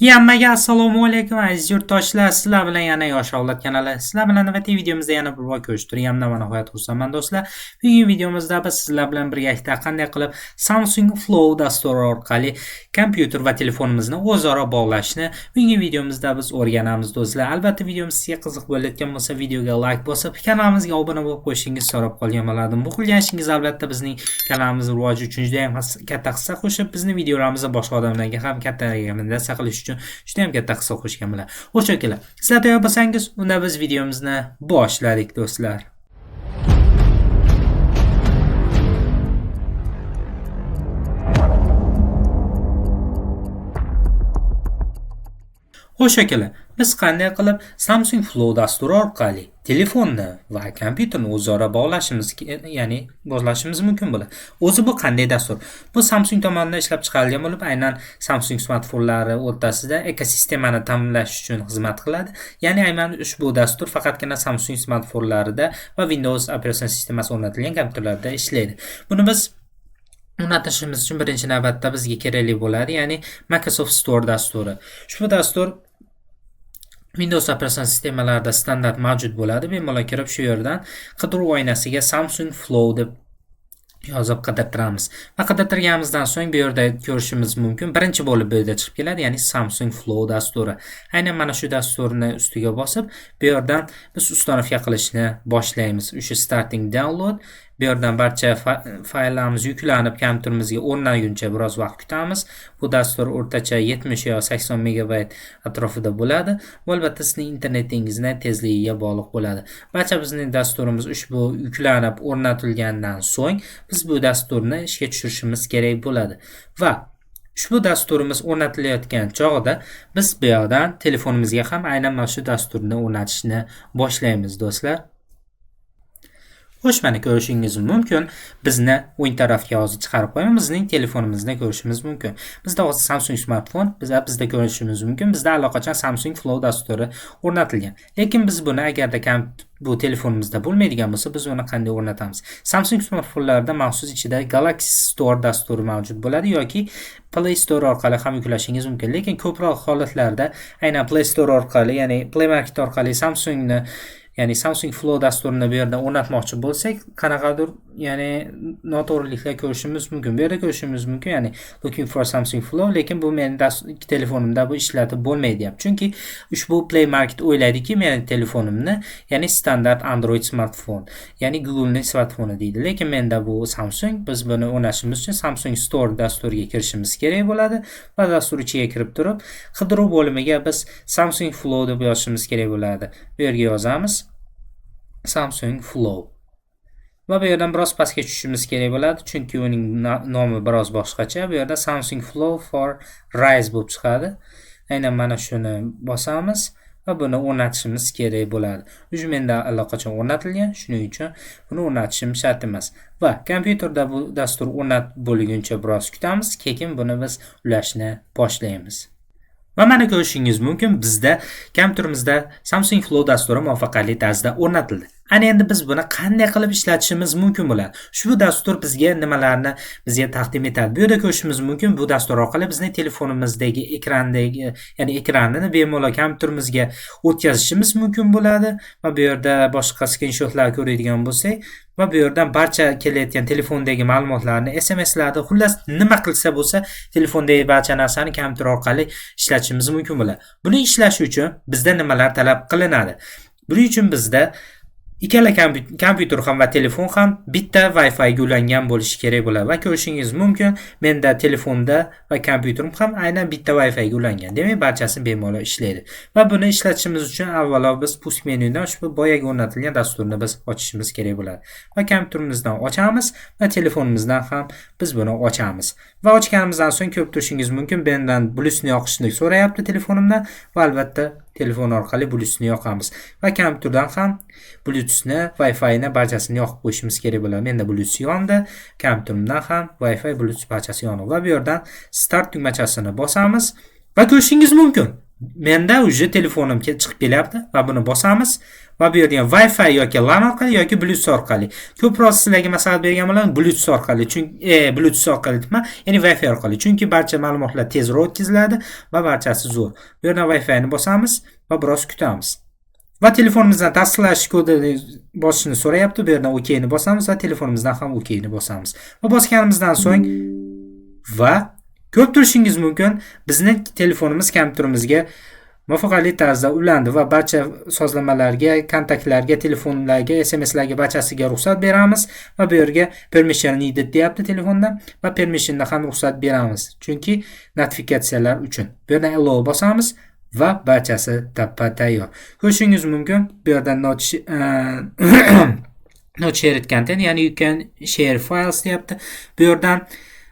Hammaga assalomu alaykum aziz yurtdoshlar. Sizlar bilan yana Yosh avlod kanali. Sizlar bilan navbatdagi videomizda yana bir bor ko'rishtirganman. Mana hayot xursandman do'stlar. Bugungi videomizda biz sizlar bilan birgalikda qanday qilib Samsung Flow dasturi orqali kompyuter va telefonimizni o'zaro bog'lashni bugungi videomizda biz o'rganamiz do'stlar. Albatta videomiz sizga qiziq bo'layotgan bo'lsa videoga like bosib, kanalimizga obuna bo'lib qo'yishingizni so'rab qolgan bo'lardim. Bu qilgan ishingiz albatta bizning kanalimiz rivoji uchun juda ham katta hissa qo'shib, bizning videolarimizni boshqa odamlarga ham katta rekomendatsiya qilish uchun juda ham katta hissa qo'shgan bo'ladi. O'sha kelar. Sizlar tayyor bo'lsangiz, unda biz videomizni boshladik do'stlar. O'sha kelar. Biz qanday qilib Samsung Flow dasturi orqali telefonni va kompyuterni o'zaro bog'lashimiz mumkin bo'ladi. O'zi bu qanday dastur? Bu Samsung tomonidan ishlab chiqarilgan bo'lib, aynan Samsung smartfonlari o'rtasida ekosistemani ta'minlash uchun xizmat qiladi. Ya'ni aynan ushbu dastur faqatgina Samsung smartfonlarida va Windows operatsion sistemasi o'rnatilgan kompyuterlarda ishlaydi. Buni biz o'rnatishimiz uchun birinchi navbatda bizga kerakli bo'ladi, ya'ni Microsoft Store dasturi. Ushbu dastur Windows operatsion sistemalarida standart mavjud bo'ladi. Bemalol kirib shu yerdan qidiruv oynasiga Samsung Flow deb yozib qidirtiramiz. Va qidirtirganimizdan so'ng bu yerda ko'rishimiz mumkin. Birinchi bo'lib bu yerda chiqib keladi, ya'ni Samsung Flow dasturi. Aynan mana shu dasturni ustiga bosib, bu yerdan biz uстановка qilishni boshlaymiz. O'sha starting download. Bu yerdan barcha fayllarimiz yuklanib kompyuterimizga o'rnaguncha biroz vaqt kutamiz. Bu dastur o'rtacha 70 yo 80 megabayt atrofida bo'ladi. Va albatta sizning internetingizning tezligiga bog'liq bo'ladi. Barcha bizning dasturimiz ushbu yuklanib o'rnatilgandan so'ng biz bu dasturni ishga tushirishimiz kerak bo'ladi. Va ushbu dasturimiz o'rnatilayotgan chog'da biz bu yerdan telefonimizga ham aynan mana shu dasturni o'rnatishni boshlaymiz do'stlar. Xo'sh, mana ko'rishingiz mumkin. Bizni o'ng tarafga hozir chiqarib qo'yamiz. Bizning telefonimizni ko'rishimiz mumkin. Bizda hozir Samsung smartfon, bizda ko'rishimiz mumkin. Bizda allaqachon Samsung Flow dasturi o'rnatilgan. Lekin biz buni agarda bu telefonimizda bo'lmaydigan bo'lsa, biz uni qanday o'rnatamiz? Samsung smartfonlarida maxsus ichida Galaxy Store dasturi mavjud bo'ladi yoki Play Store orqali ham yuklashingiz mumkin. Lekin ko'proq holatlarda aynan Play Store orqali, ya'ni Play Market orqali Samsung Flow dasturini bu yerda o'rnatmoqchi bo'lsak, qanaqadir noto'g'riliklar ko'rishimiz mumkin. Bu yerda ko'rishimiz mumkin, ya'ni looking for Samsung Flow, lekin bu mening telefonimda bu ishlatib bo'lmaydi. Chunki ushbu Play Market o'ylaydiki, mening telefonimni, ya'ni standart Android smartfon, ya'ni Google'ning smartfoni deydi. Lekin menda bu Samsung. Biz buni o'rnatishimiz uchun Samsung Store dasturiga kirishimiz kerak bo'ladi va dastur ichiga kirib turib, qidiruv bo'limiga biz Samsung Flow deb yozishimiz kerak bo'ladi. Bu yerga yozamiz Samsung Flow. Va bu yerdan biroz pastga tushishimiz kerak bo'ladi, chunki uning nomi biroz boshqacha. Bu yerda Samsung Flow for Rise bo'lib chiqadi. Aynan mana shuni bosamiz va buni o'rnatishimiz kerak bo'ladi. Ush menda allaqachon o'rnatilgan, shuning uchun buni o'rnatishim shart emas. Va kompyuterda bu dastur o'rnatib bo'lguncha biroz kutamiz, keyin buni biz ulashni boshlaymiz. Va mana ko'rishingiz mumkin, bizda kompyuterimizda Samsung Flow dasturi muvaffaqiyatli tarzda o'rnatildi. Ana endi biz buni qanday qilib ishlatishimiz mumkin bo'ladi? Ushbu dastur bizga nimalarni bizga taqdim etadi? Bu yerda ko'rishimiz mumkin, bu dastur orqali bizning telefonimizdagi ekranini bemalol kompyuterimizga o'tkazishimiz mumkin bo'ladi va bu yerda boshqa skrinshotlar ko'radigan bo'lsak, va bu yerdan barcha kelayotgan telefondagi ma'lumotlarni, SMSlarni, xullas nima qilsa bo'lsa, telefondagi barcha narsani kompyuter orqali ishlatishimiz mumkin bo'ladi. Buni ishlash uchun bizda nimalar talab qilinadi? Buning uchun bizda ikkala kompyuter ham va telefon ham bitta Wi-Fi ga ulangan bo'lishi kerak bo'ladi. Va ko'rishingiz mumkin, menda telefonda va kompyuterim ham aynan bitta Wi-Fi ga ulangan. Demak, barchasi bemalol ishlaydi. Va buni ishlatishimiz uchun avvalo biz push menyudan ushbu boyaga o'rnatilgan dasturni biz ochishimiz kerak bo'ladi. Va kompyuterimizdan ochamiz va telefonimizdan ham biz buni ochamiz. Va ochganimizdan so'ng ko'rib turishingiz mumkin, mendan Bluetoothni yoqishni so'rayapti telefonimdan va albatta telefon orqali Bluetoothni yoqamiz. Va kompyuterdan ham Bluetoothni, Wi-Fi'ni barchasini yoqib qo'yishimiz kerak bo'ladi. Menda Bluetooth yondi, kompyuterimdan ham Wi-Fi, Bluetooth barchasi yonib. Va bu yerdan start tugmachasini bosamiz va ko'rishingiz mumkin, menda уже telefonimga chiqib kelyapti va buni bosamiz va bu yerda Wi-Fi yoki LAN orqali yoki Bluetooth orqali. Ko'proq sizlarga maslahat bergan bo'laman Bluetooth orqali. Chunki Bluetooth orqali deyman, ya'ni Wi-Fi orqali. Chunki barcha ma'lumotlar tezroq o'tkaziladi va barchasi zo'r. Bu yerdan Wi-Fi ni bosamiz va biroz kutamiz. Va telefonimizdan tasdiqlash kodini bosishni so'rayapti. Bu yerdan OK ni bosamiz va telefonimizdan ham OK ni bosamiz. Va bosganimizdan so'ng va ko'rib turishingiz mumkin, bizning telefonimiz kompyuterimizga muvaffaqiyatli tarzda ulandi va barcha sozlamalarga, kontaktlarga, telefonlarga, SMSlarga barchasiga ruxsat beramiz va bu yerga permission needed deyapti telefonda va permissionni ham ruxsat beramiz. Chunki notifikatsiyalar uchun. Bu yerdan allow bosamiz va barchasi tayyor. Ko'rishingiz mumkin, bu yerdan not shared content, ya'ni you can share files deyapti. Bu yerdan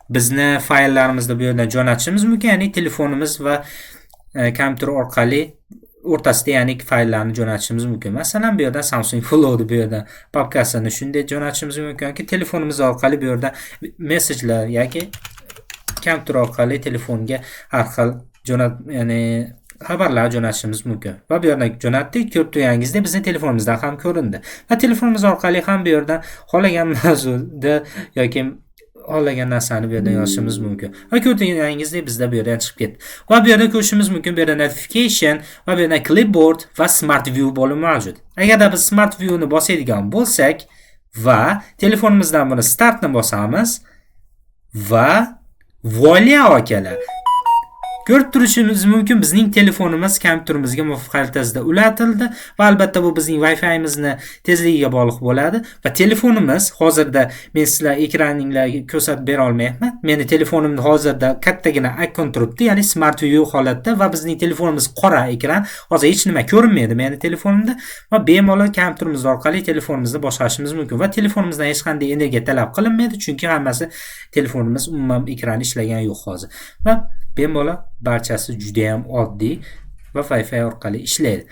bizni fayllarimizni bu yerdan jo'natishimiz mumkin, ya'ni telefonimiz va kompyuter orqali o'rtasida, ya'ni fayllarni jo'natishimiz mumkin. Masalan, bu yerdan Samsung Flow'ni bu yerdan papkasini shunday jo'natishimiz mumkinki, telefonimiz orqali bu yerda mesajlar yoki kompyuter orqali telefonga har xil ya'ni xabarlar jo'natishimiz mumkin. Va bu yerdan jo'natdik. Ko'rib turganingizdek, bizning telefonimizdan ham ko'rindi. Va telefonimiz orqali ham bu yerdan xohlagan mavzuda yoki xohlagan narsani bu yerdan yozishimiz mumkin. Va ko'rganingizdek bizda bu yerdan chiqib ketdi. Va bu yerda ko'rishimiz mumkin, bu yerda notification va bu yerda clipboard va smart view bo'limi mavjud. Agarda biz smart view ni bosadigan bo'lsak va telefonimizdan buni startni bosamiz va voila akalar. Ko'rib turishimiz mumkin, bizning telefonimiz kompyuterimizga muvaffaqiyatli tarzda ulatildi va albatta bu bizning Wi-Fi'mizni tezligiga bog'liq bo'ladi va telefonimiz hozirda men sizlar ekraninglarga ko'rsatib bera olmayapman. Meni telefonimda hozirda kattagina ikon turibdi, ya'ni smart view holatda va bizning telefonimiz qora ekran. Hozir hech nima ko'rinmaydi meni telefonimda va bemalol kompyuterimiz orqali telefonimizni boshqarishimiz mumkin va telefonimizdan hech qanday energiya talab qilinmaydi, chunki hammasi telefonimiz umuman ekrani ishlagan yo'q hozir. Va bemalol barchasi juda ham oddiy va Wi-Fi orqali ishlaydi.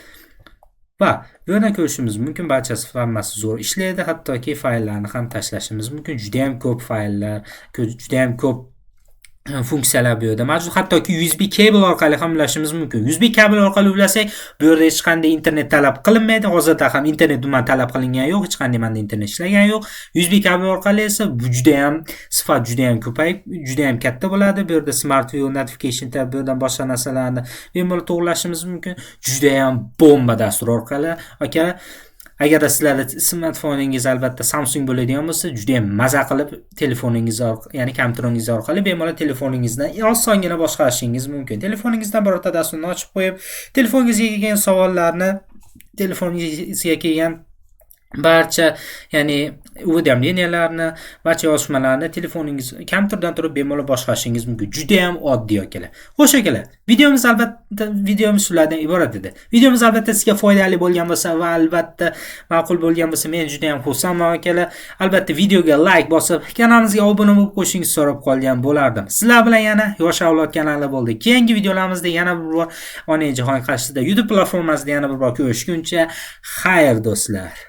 Va bu yerdan ko'rishimiz mumkin, barchasi hammasi zo'r ishlaydi, hattoki fayllarni ham tashlashimiz mumkin. Juda ham ko'p fayllar, juda ham ko'p funksiyalar bu yerda mavjud. Hattoki USB kabel orqali ham ulashimiz mumkin. USB kabel orqali ulasak, bu yerda hech qanday internet talab qilinmaydi. Hozirda ham internet umuman talab qilingan yo'q, hech qanday manda internet ishlagan yo'q. USB kabel orqali esa bu juda ham sifat juda ham ko'payib, juda ham katta bo'ladi. Bu yerda smart view, notification tab, bu yerdan boshqa narsalarni bemalol to'g'rilashimiz mumkin. Juda ham bomba dastur orqali. Aka, agar sizlarda smartfoningiz albatta Samsung bo'ladigan bo'lsa, juda ham maza qilib telefoningiz orqali, ya'ni kompyuteringiz orqali bemalol telefoningizdan osongina boshqarishingiz mumkin. Telefoningizdan birorta dasturni ochib qo'yib, telefoningizga kelgan savollarni, telefoningizga kelgan barcha, ya'ni уведомлениyalarni, barcha yozishmalarni telefoningiz kompyuterdan turib bemalol boshqarishingiz mumkin. Juda ham oddiy akalar. Xo'sh akalar, videomiz albatta shulardan iborat edi. Videomiz albatta sizga foydali bo'lgan bo'lsa va albatta ma'qul bo'lgan bo'lsa, men juda ham xursandman akalar. Albatta videoga like bosib, kanalimizga obuna bo'lib qo'yishingizni so'rab qolgan bo'lardim. Sizlar bilan yana Yosh avlod kanali bo'ldi. Keyingi videolarimizda yana bir bor Onajon qarshisida YouTube platformasida yana bir bor ko'rishguncha, xayr do'stlar.